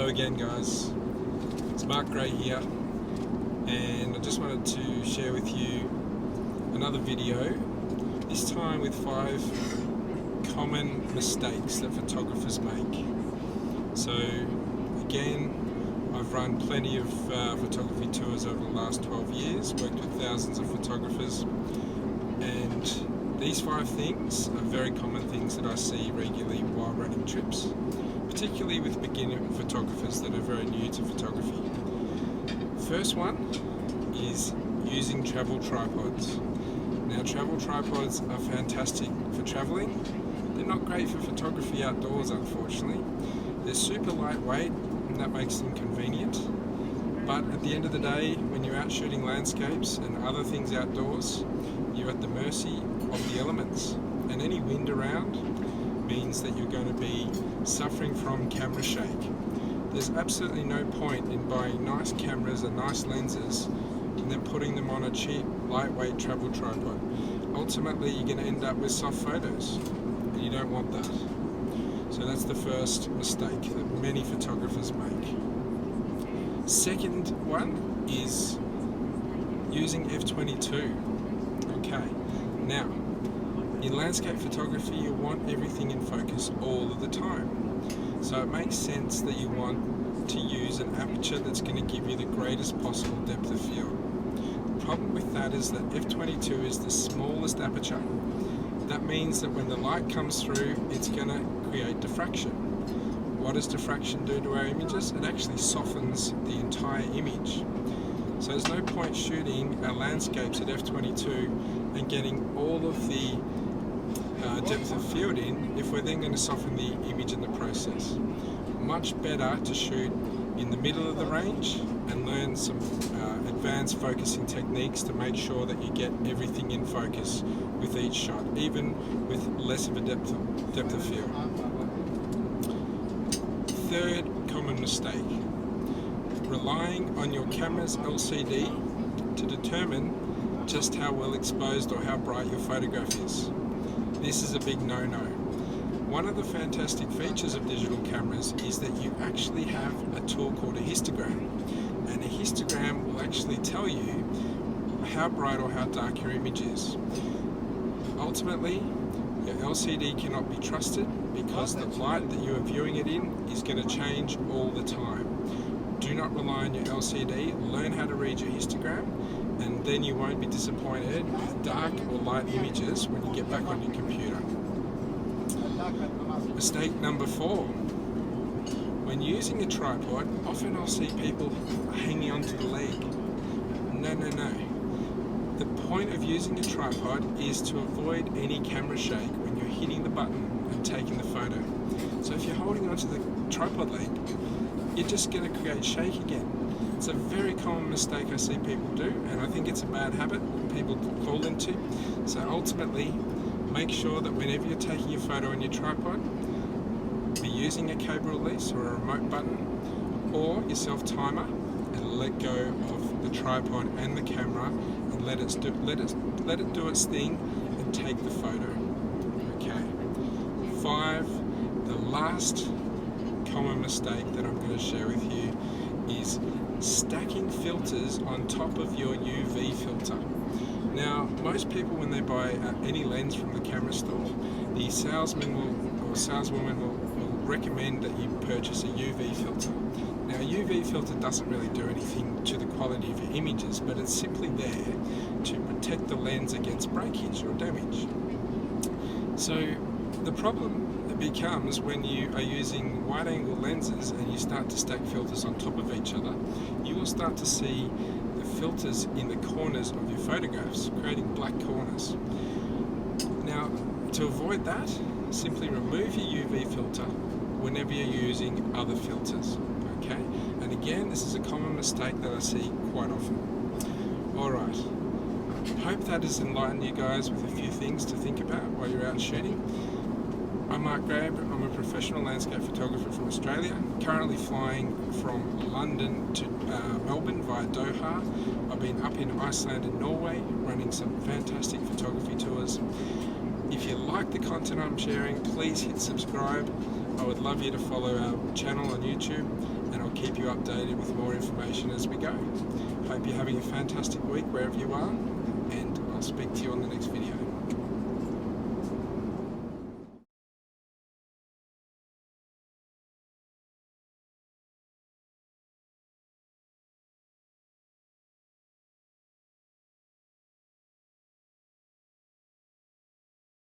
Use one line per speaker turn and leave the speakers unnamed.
Hello again, guys. It's Mark Gray here, and I just wanted to share with you another video, this time with 5 common mistakes that photographers make. So again, I've run plenty of photography tours over the last 12 years, worked with thousands of photographers, and these 5 things are very common things that I see regularly while running trips, particularly with beginner photographers that are very new to photography. First one is using travel tripods. Now, travel tripods are fantastic for traveling. They're not great for photography outdoors, unfortunately. They're super lightweight, and that makes them convenient. But at the end of the day, when you're out shooting landscapes and other things outdoors, you're at the mercy of the elements, and any wind around means that you're going to be suffering from camera shake. There's absolutely no point in buying nice cameras and nice lenses and then putting them on a cheap, lightweight travel tripod. Ultimately, you're going to end up with soft photos, and you don't want that. So that's the first mistake that many photographers make. Second one is using f/22. Okay, now in landscape photography you want everything in focus all of the time. So it makes sense that you want to use an aperture that's going to give you the greatest possible depth of field. The problem with that is that f/22 is the smallest aperture. That means that when the light comes through, it's going to create diffraction. What does diffraction do to our images? It actually softens the entire image. So there's no point shooting our landscapes at f/22 and getting all of the depth of field in if we're then going to soften the image in the process. Much better to shoot in the middle of the range and learn some advanced focusing techniques to make sure that you get everything in focus with each shot, even with less of a depth of field. Third common mistake: relying on your camera's LCD to determine just how well exposed or how bright your photograph is. This is a big no-no. One of the fantastic features of digital cameras is that you actually have a tool called a histogram, and a histogram will actually tell you how bright or how dark your image is. Ultimately, your LCD cannot be trusted because the light that you are viewing it in is going to change all the time. Do not rely on your LCD, learn how to read your histogram, and then you won't be disappointed with dark or light images when you get back on your computer. Mistake number 4. When using a tripod, often I'll see people hanging onto the leg. No. The point of using a tripod is to avoid any camera shake when you're hitting the button and taking the photo. So if you're holding onto the tripod leg, you're just going to create shake again. It's a very common mistake I see people do, and I think it's a bad habit people fall into. So ultimately, make sure that whenever you're taking your photo on your tripod, be using a cable release or a remote button or your self-timer, and let go of the tripod and the camera and let it do its thing and take the photo. Okay. 5. The last common mistake that I'm going to share with you is stacking filters on top of your UV filter. Now, most people, when they buy any lens from the camera store, the salesman or saleswoman will recommend that you purchase a UV filter. Now, a UV filter doesn't really do anything to the quality of your images, but it's simply there to protect the lens against breakage or damage. So the problem becomes when you are using wide-angle lenses and you start to stack filters on top of each other, you will start to see the filters in the corners of your photographs, creating black corners. Now, to avoid that, simply remove your UV filter whenever you're using other filters. Okay? And again, this is a common mistake that I see quite often. Alright, hope that has enlightened you guys with a few things to think about while you're out shooting. I'm Mark Gray. I'm a professional landscape photographer from Australia, currently flying from London to Melbourne via Doha. I've been up in Iceland and Norway running some fantastic photography tours. If you like the content I'm sharing, please hit subscribe. I would love you to follow our channel on YouTube, and I'll keep you updated with more information as we go. Hope you're having a fantastic week wherever you are, and I'll speak to you on the next video.